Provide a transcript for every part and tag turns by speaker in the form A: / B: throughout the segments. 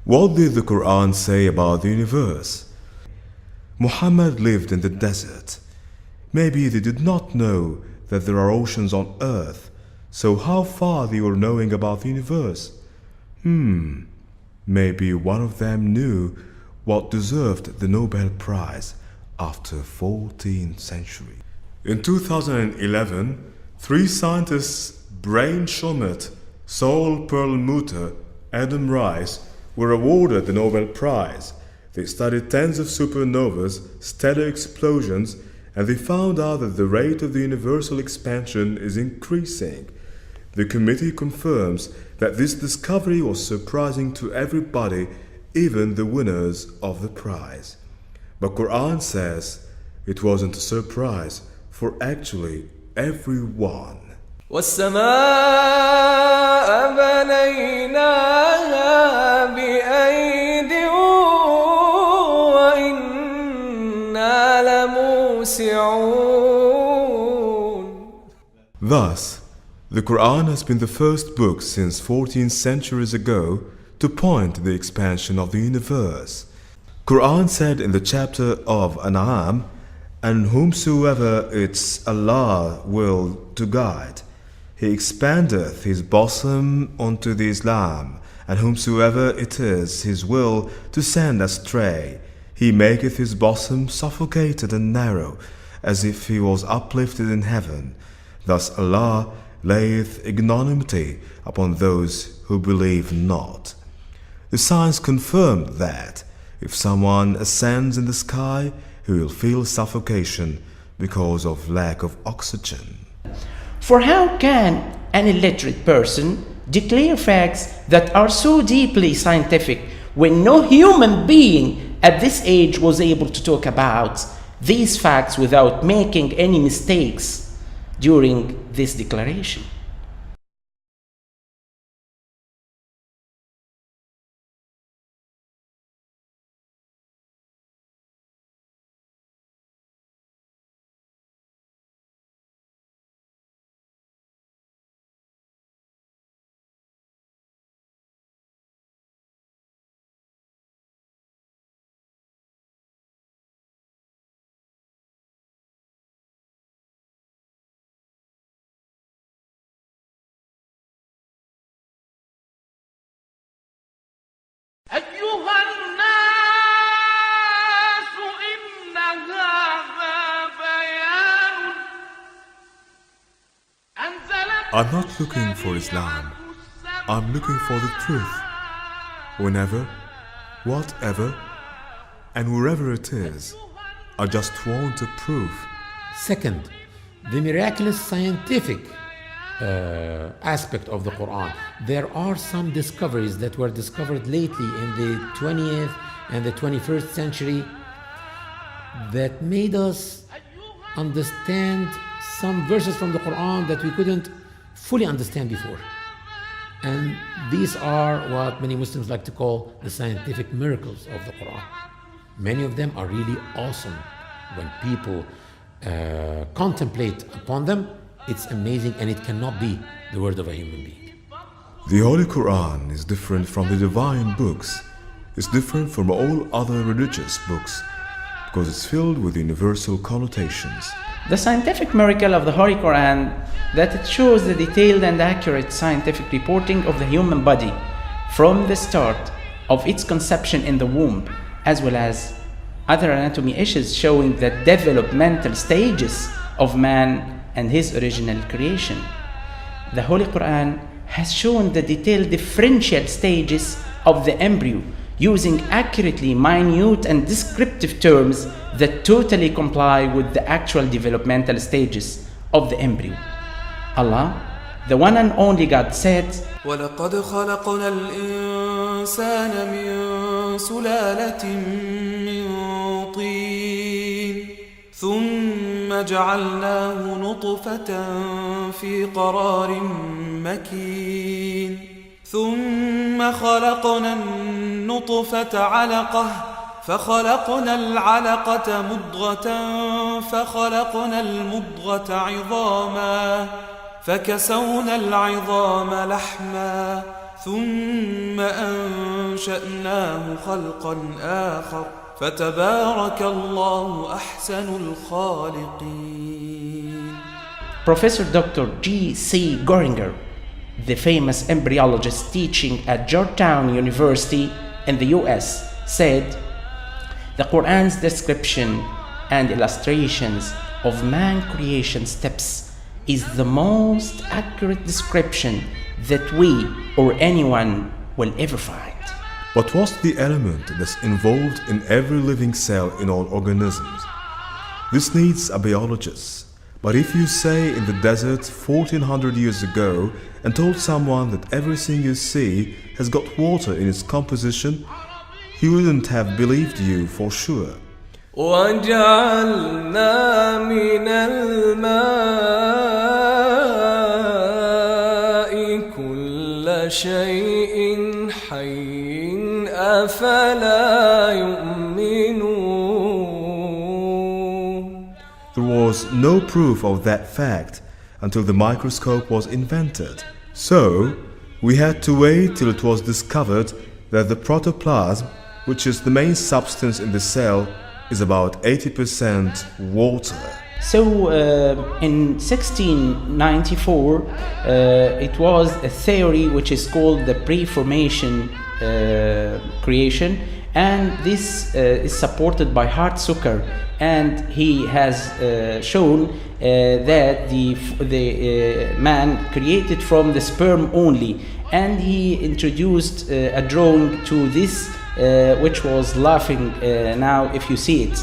A: What did the Quran say about the universe? Muhammad lived in the desert. Maybe they did not know that there are oceans on earth, so how far they were knowing about the universe? Maybe one of them knew what deserved the Nobel Prize after 14th century. In 2011, 3 scientists, Brain Shulman, Saul Perlmutter, Adam Rice, were awarded the Nobel Prize. They studied tens of supernovas, stellar explosions, and they found out that the rate of the universal expansion is increasing. The committee confirms that this discovery was surprising to everybody, even the winners of the prize. But Quran says it wasn't a surprise for actually everyone.
B: والسماء بنيناها بأيد وإنا لموسعون.
A: Thus, the Quran has been the first book since 14 centuries ago to point to the expansion of the universe. Quran said in the chapter of An'am, "And whomsoever it's Allah will to guide, He expandeth his bosom unto the Islam, and whomsoever it is his will to send astray, He maketh his bosom suffocated and narrow, as if he was uplifted in heaven. Thus Allah layeth ignominy upon those who believe not." The signs confirm that if someone ascends in the sky, he will feel suffocation because of lack of oxygen.
C: For how can an illiterate person declare facts that are so deeply scientific when no human being at this age was able to talk about these facts without making any mistakes during this declaration?
D: أيها الناس إن هذا بيان
A: I'm not looking for Islam. I'm looking for the truth. Whenever, whatever, and wherever it is, I just want a proof.
E: Second, the miraculous scientific aspect of the Quran. There are some discoveries that were discovered lately in the 20th and the 21st century that made us understand some verses from the Quran that we couldn't fully understand before. And these are what many Muslims like to call the scientific miracles of the Quran. Many of them are really awesome. When people contemplate upon them, it's amazing, and it cannot be the word of a human being.
A: The Holy Quran is different from the divine books. It's different from all other religious books because it's filled with universal connotations.
C: The scientific miracle of the Holy Quran that it shows the detailed and accurate scientific reporting of the human body from the start of its conception in the womb, as well as other anatomy issues showing the developmental stages of man and his original creation. The Holy Quran has shown the detailed differential stages of the embryo using accurately minute and descriptive terms that totally comply with the actual developmental stages of the embryo. Allah, the one and only God, said,
B: وَلَقَدْ خَلَقْنَا الْإِنسَانَ مِنْ سُلَالَةٍ مِنْ طِينٍ ثُمَّ جَعَلْنَاهُ نُطْفَةً فِي قَرَارٍ مَكِينٍ ثُمَّ خَلَقْنَا النُّطْفَةَ عَلَقَةً فَخَلَقْنَا الْعَلَقَةَ مُضْغَةً فَخَلَقْنَا الْمُضْغَةَ عِظَامًا فَكَسَوْنَا الْعِظَامَ لَحْمًا ثم أنشأناه خلقا آخر فتبارك الله أحسن الخالقين.
C: Professor Dr. G.C. Goringer, the famous embryologist teaching at Georgetown University in the US, said, "The Quran's description and illustrations of man creation steps is the most accurate description that we or anyone will ever find."
A: But what's the element that's involved in every living cell in all organisms? This needs a biologist. But if you say in the desert 1400 years ago and told someone that everything you see has got water in its composition, he wouldn't have believed you for sure.
F: وَجَعَلْنَا مِنَ الْمَاءِ كُلَّ شَيْءٍ حَيٍّ أَفَلَا يُؤْمِنُونَ.
A: There was no proof of that fact until the microscope was invented. So, we had to wait till it was discovered that the protoplasm, which is the main substance in the cell, is about 80% water.
C: So in 1694, it was a theory which is called the pre-formation creation, and this is supported by Hart Zucker, and he has shown that the man created from the sperm only, and he introduced a drawing to this which was laughing now if you see it.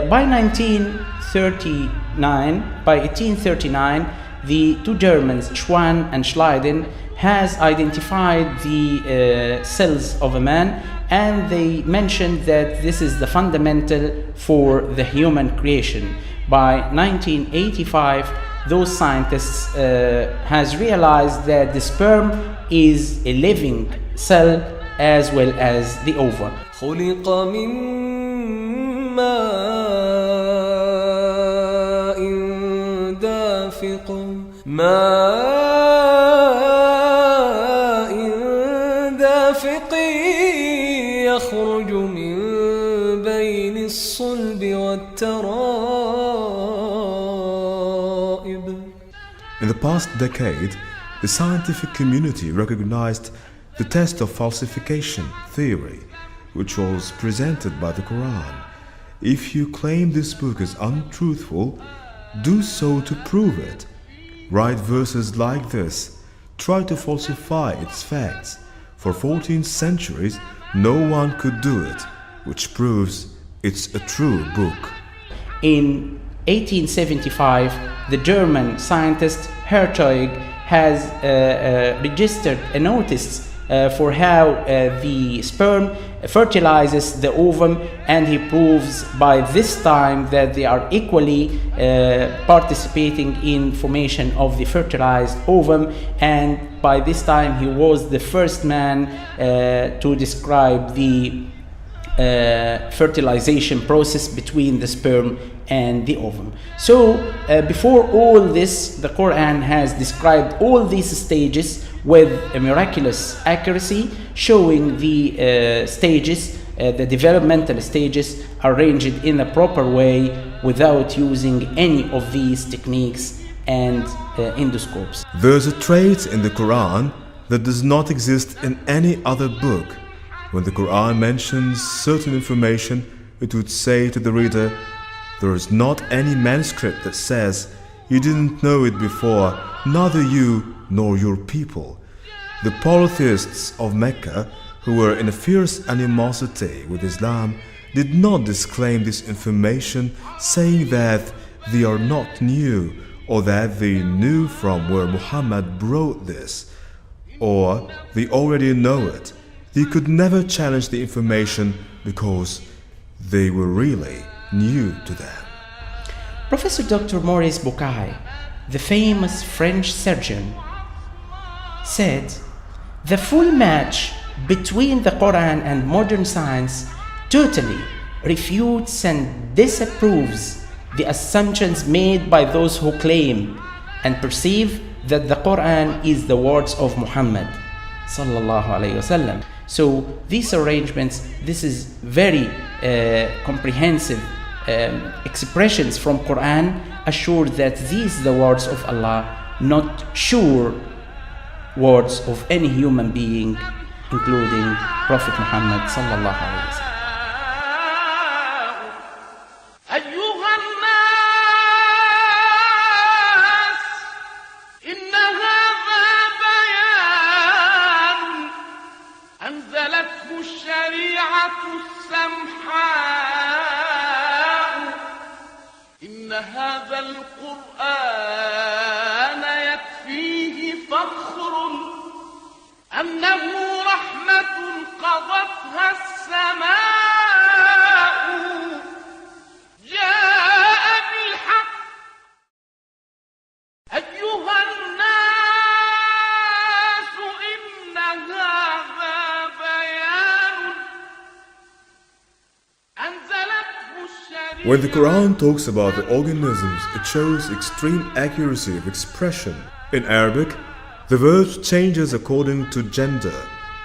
C: By 1839, the two Germans, Schwann and Schleiden, has identified the cells of a man, and they mentioned that this is the fundamental for the human creation. By 1985, those scientists has realized that the sperm is a living cell as well as the ovum.
F: خُلِقَ مِن مَّاءٍ دَافِقٍ يخرج من بين الصلب والترائب.
A: In the past decade, the scientific community recognized the test of falsification theory, which was presented by the Quran. If you claim this book is untruthful, do so to prove it. Write verses like this. Try to falsify its facts. For 14 centuries, no one could do it, which proves it's a true book.
C: In 1875, the German scientist Hertog has registered a notice for how the sperm fertilizes the ovum, and he proves by this time that they are equally participating in formation of the fertilized ovum, and by this time he was the first man to describe the fertilization process between the sperm and the ovum. So before all this, the Quran has described all these stages with a miraculous accuracy, showing the stages, the developmental stages arranged in a proper way without using any of these techniques and endoscopes.
A: There's a trait in the Quran that does not exist in any other book. When the Quran mentions certain information, it would say to the reader, there is not any manuscript that says, you didn't know it before, neither you nor your people. The polytheists of Mecca, who were in a fierce animosity with Islam, did not disclaim this information, saying that they are not new, or that they knew from where Muhammad brought this, or they already know it. They could never challenge the information because they were really new to them.
C: Professor Dr. Maurice Bucaille, the famous French surgeon, said, the full match between the Quran and modern science totally refutes and disapproves the assumptions made by those who claim and perceive that the Quran is the words of Muhammad. sallallahu alayhi wasallam. So these arrangements, this is very comprehensive expressions from Quran, assure that these are the words of Allah, not sure words of any human being, including Prophet Muhammad sallallahu alayhi wasallam.
D: أيها الناس إن هذا بيان أنزلته الشريعة السمحاء إن هذا القرآن يكفيه فخر أنه رحمة قضتها السماء جاء بالحق أيها الناس إن هذا بيان أنزلته الشريعة.
A: When the Quran talks about the organisms, it shows extreme accuracy of expression. In Arabic, the word changes according to gender.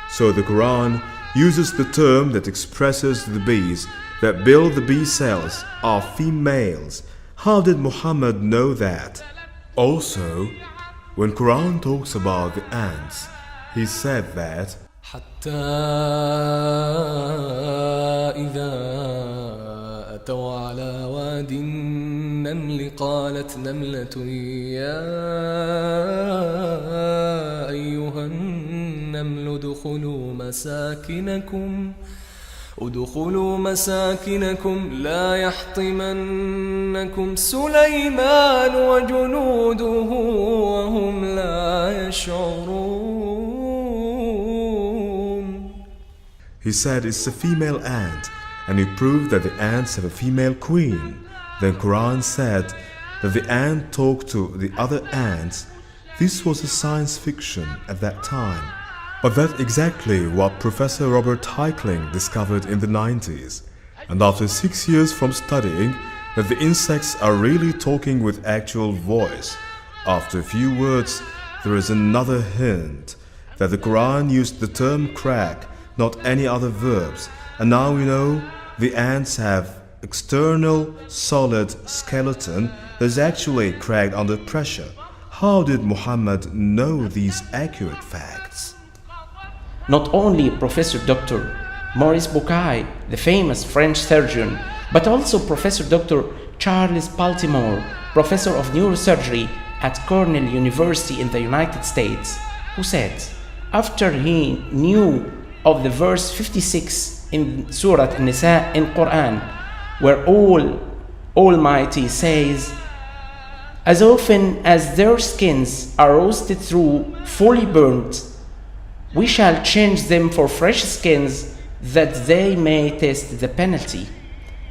A: So the Quran uses the term that expresses the bees that build the bee cells are females. How did Muhammad know that? Also, when Quran talks about the ants, he said that
F: حتى إذا أتوا على واد النمل قالت نملة يا أيها النمل ادخلوا مساكنكم لا يحطمنكم سليمان وجنوده وهم لا يشعرون.
A: he said it's a female ant, and he proved that the ants have a female queen. Then Quran said that the ant talked to the other ants. This was a science fiction at that time. But that's exactly what Professor Robert Heikling discovered in the 90s. And after 6 years from studying that the insects are really talking with actual voice, after a few words there is another hint that the Quran used the term crack, not any other verbs. And now we know the ants have external solid skeleton that is actually cracked under pressure. How did Muhammad know these accurate facts?
C: Not only Professor Dr. Maurice Bucaille, the famous French surgeon, but also Professor Dr. Charles Baltimore, Professor of Neurosurgery at Cornell University in the United States, who said, after he knew of the verse 56 in Surah An-Nisa in Quran, where Almighty says, as often as their skins are roasted through, fully burnt, we shall change them for fresh skins that they may taste the penalty.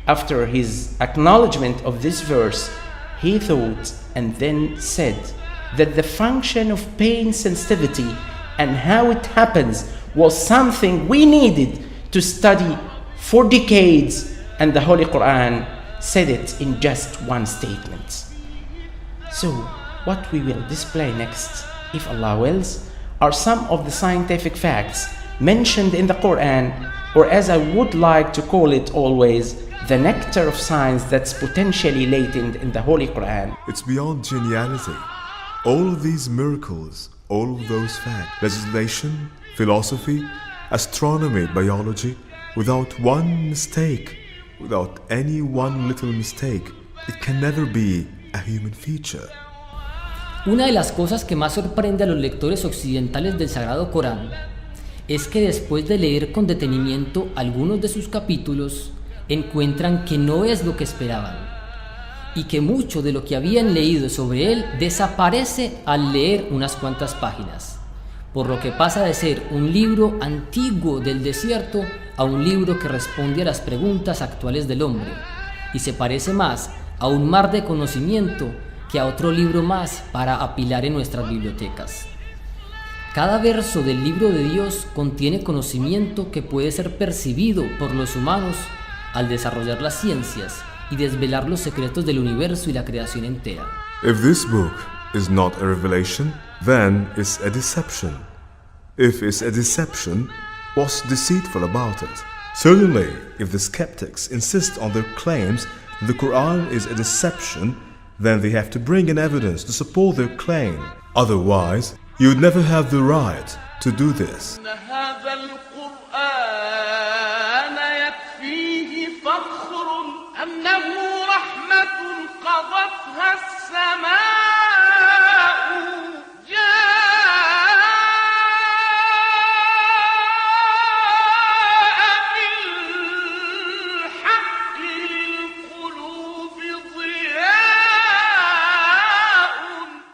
C: After his acknowledgement of this verse, he thought and then said that the function of pain sensitivity and how it happens was something we needed to study for decades, and the Holy Quran said it in just one statement. So, what we will display next, if Allah wills, are some of the scientific facts mentioned in the Quran, or as I would like to call it always, the nectar of science that's potentially latent in the Holy Quran.
A: It's beyond geniality. All of these miracles, all of those facts, legislation, philosophy, astronomy, biology, without one mistake, without any one little mistake, it can never be a human feature.
G: Una de las cosas que más sorprende a los lectores occidentales del Sagrado Corán es que después de leer con detenimiento algunos de sus capítulos, encuentran que no es lo que esperaban y que mucho de lo que habían leído sobre él desaparece al leer unas cuantas páginas, por lo que pasa de ser un libro antiguo del desierto a un libro que responde a las preguntas actuales del hombre y se parece más a un mar de conocimiento que a otro libro más para apilar en nuestras bibliotecas. Cada verso del libro de Dios contiene conocimiento que puede ser percibido por los humanos al desarrollar las ciencias y desvelar los secretos del universo y la creación entera.
A: If this book is not a revelation, then it's a deception. If it's a deception, what's deceitful about it? Certainly, if the skeptics insist on their claims that the Quran is a deception, then they have to bring in evidence to support their claim. Otherwise, you would never have the right to do this.
D: هذا القرآن